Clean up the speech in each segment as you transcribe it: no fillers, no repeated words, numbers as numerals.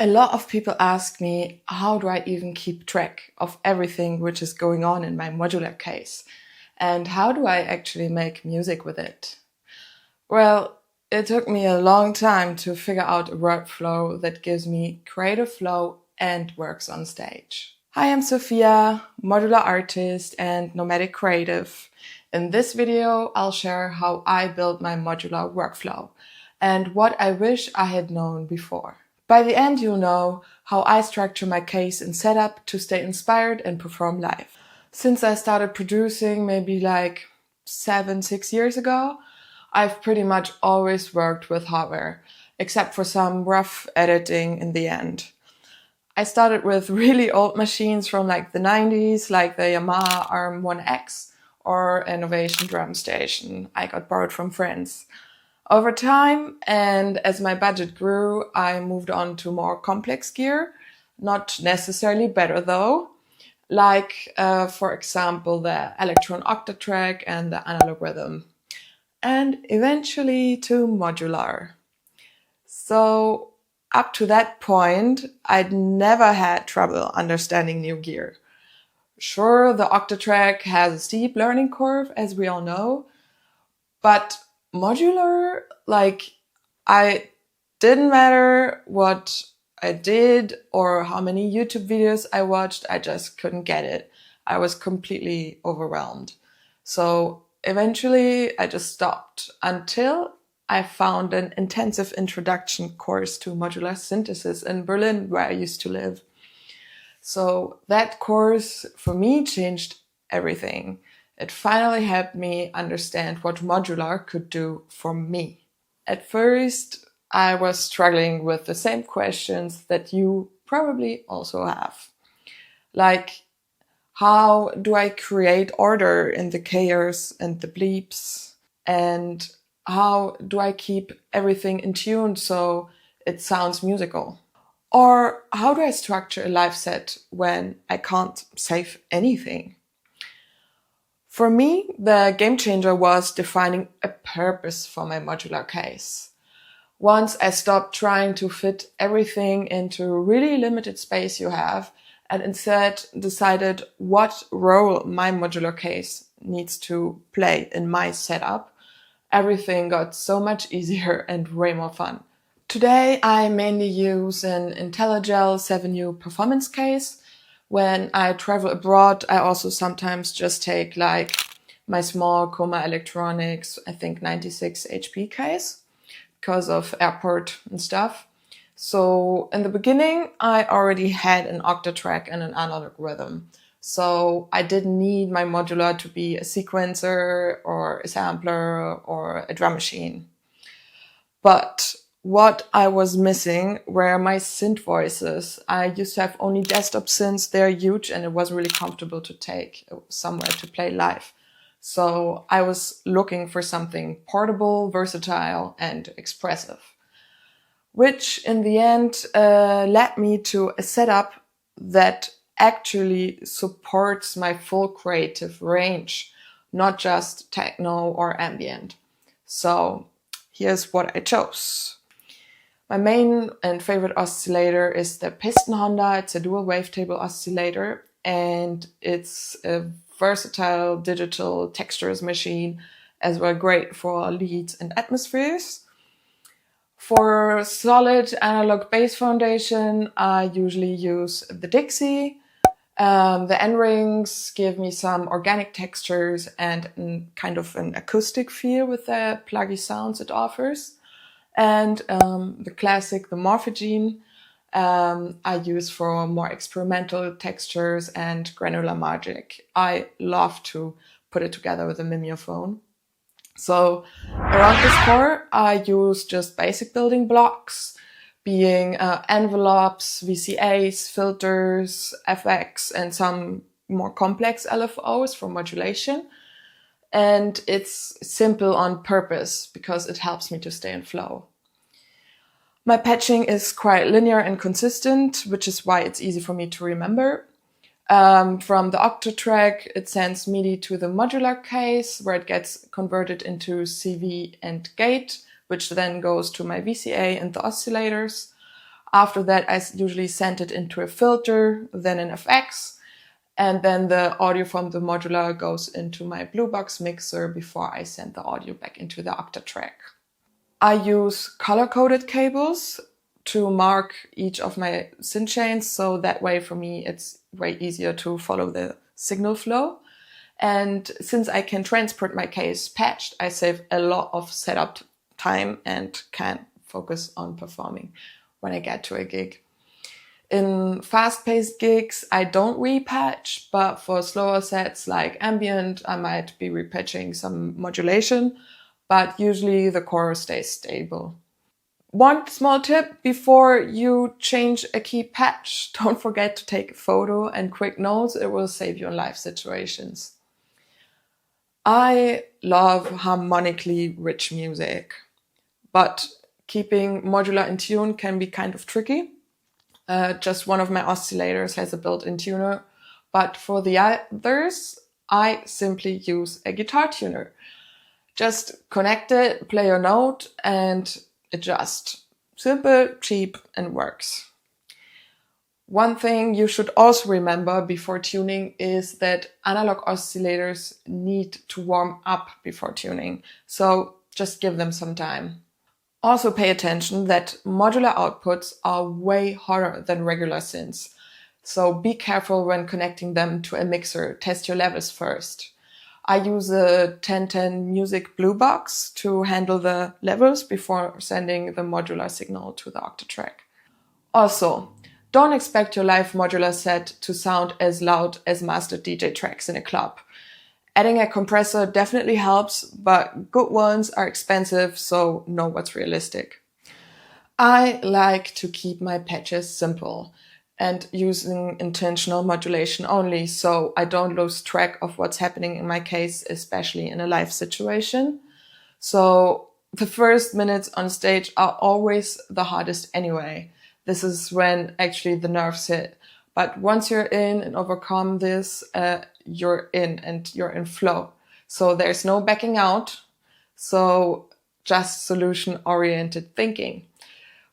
A lot of people ask me, how do I even keep track of everything which is going on in my modular case? And how do I actually make music with it? Well, it took me a long time to figure out a workflow that gives me creative flow and works on stage. Hi, I'm Sophia, modular artist and nomadic creative. In this video, I'll share how I built my modular workflow and what I wish I had known before. By the end, you'll know how I structure my case and setup to stay inspired and perform live. Since I started producing maybe like 6 years ago, I've pretty much always worked with hardware, except for some rough editing in the end. I started with really old machines from like the 90s, like the Yamaha RM1X or Innovation drum station I got borrowed from friends. Over time, and as my budget grew, I moved on to more complex gear, not necessarily better though, like, for example, the Electron Octatrack and the analog rhythm, and eventually to Modular. So up to that point, I'd never had trouble understanding new gear. Sure, the Octatrack has a steep learning curve, as we all know, but Modular, I didn't matter what I did or how many YouTube videos I watched, I just couldn't get it. I was completely overwhelmed. So eventually I just stopped until I found an intensive introduction course to modular synthesis in Berlin, where I used to live. So that course for me changed everything. It finally helped me understand what modular could do for me. At first, I was struggling with the same questions that you probably also have. Like, how do I create order in the chaos and the bleeps? And how do I keep everything in tune so it sounds musical? Or how do I structure a live set when I can't save anything? For me, the game changer was defining a purpose for my modular case. Once I stopped trying to fit everything into a really limited space you have and instead decided what role my modular case needs to play in my setup, everything got so much easier and way more fun. Today, I mainly use an IntelliGel 7U performance case. When I travel abroad, I also sometimes just take like my small Coma Electronics, I think 96 HP case, because of airport and stuff. So in the beginning, I already had an Octatrack and an analog rhythm. So I didn't need my modular to be a sequencer or a sampler or a drum machine. But what I was missing were my synth voices. I used to have only desktop synths. They're huge and it was really comfortable to take somewhere to play live. So I was looking for something portable, versatile, and expressive, which in the end led me to a setup that actually supports my full creative range, not just techno or ambient. So here's what I chose. My main and favorite oscillator is the Piston Honda. It's a dual wavetable oscillator and it's a versatile digital textures machine as well, great for leads and atmospheres. For solid analog bass foundation, I usually use the Dixie. The N-rings give me some organic textures and kind of an acoustic feel with the pluggy sounds it offers. And the classic, the Morphogene, I use for more experimental textures and granular magic. I love to put it together with a mimeophone. So around this core, I use just basic building blocks, being envelopes, VCAs, filters, FX, and some more complex LFOs for modulation. And it's simple on purpose because it helps me to stay in flow. My patching is quite linear and consistent, which is why it's easy for me to remember. From the Octatrack, it sends MIDI to the modular case, where it gets converted into CV and gate, which then goes to my VCA and the oscillators. After that, I usually send it into a filter, then an FX, and then the audio from the modular goes into my Blue Box mixer before I send the audio back into the Octatrack. I use color-coded cables to mark each of my synth chains, so that way for me it's way easier to follow the signal flow. And since I can transport my case patched, I save a lot of setup time and can focus on performing when I get to a gig. In fast-paced gigs, I don't repatch, but for slower sets like ambient, I might be repatching some modulation, but usually the chorus stays stable. One small tip before you change a key patch, don't forget to take a photo and quick notes. It will save you in live situations. I love harmonically rich music, but keeping modular in tune can be kind of tricky. Just one of my oscillators has a built-in tuner, but for the others, I simply use a guitar tuner. Just connect it, play a note, and adjust. Simple, cheap, and works. One thing you should also remember before tuning is that analog oscillators need to warm up before tuning, so just give them some time. Also pay attention that modular outputs are way hotter than regular synths, so be careful when connecting them to a mixer. Test your levels first. I use a 1010 Music Blue Box to handle the levels before sending the modular signal to the Octatrack. Also, don't expect your live modular set to sound as loud as mastered DJ tracks in a club. Adding a compressor definitely helps, but good ones are expensive, so know what's realistic. I like to keep my patches simple and using intentional modulation only, so I don't lose track of what's happening in my case, especially in a live situation. So the first minutes on stage are always the hardest anyway. This is when actually the nerves hit. But once you're in and overcome this, you're in and you're in flow. So there's no backing out. So just solution-oriented thinking.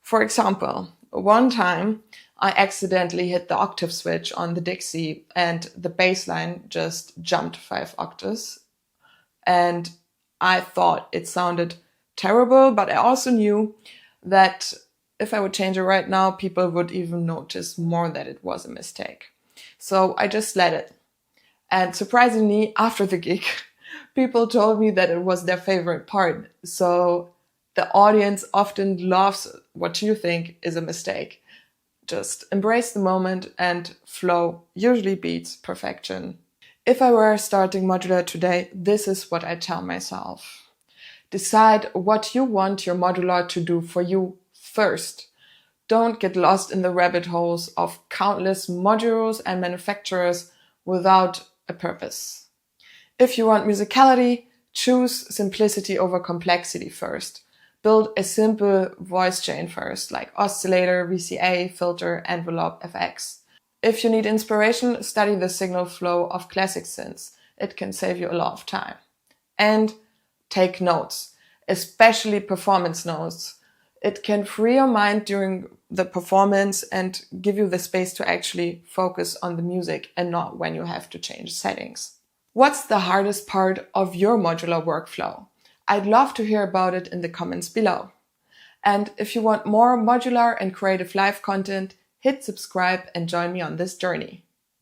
For example, one time I accidentally hit the octave switch on the Dixie and the bass line just jumped 5 octaves. And I thought it sounded terrible, but I also knew that if I would change it right now, people would even notice more that it was a mistake. So I just let it. And surprisingly, after the gig, people told me that it was their favorite part. So the audience often laughs what you think is a mistake. Just embrace the moment, and flow usually beats perfection. If I were starting modular today, this is what I tell myself. Decide what you want your modular to do for you first. Don't get lost in the rabbit holes of countless modules and manufacturers without a purpose. If you want musicality, choose simplicity over complexity first. Build a simple voice chain first, like oscillator, VCA, filter, envelope, FX. If you need inspiration, study the signal flow of classic synths. It can save you a lot of time. And take notes, especially performance notes. It can free your mind during the performance and give you the space to actually focus on the music and not when you have to change settings. What's the hardest part of your modular workflow? I'd love to hear about it in the comments below. And if you want more modular and creative live content, hit subscribe and join me on this journey.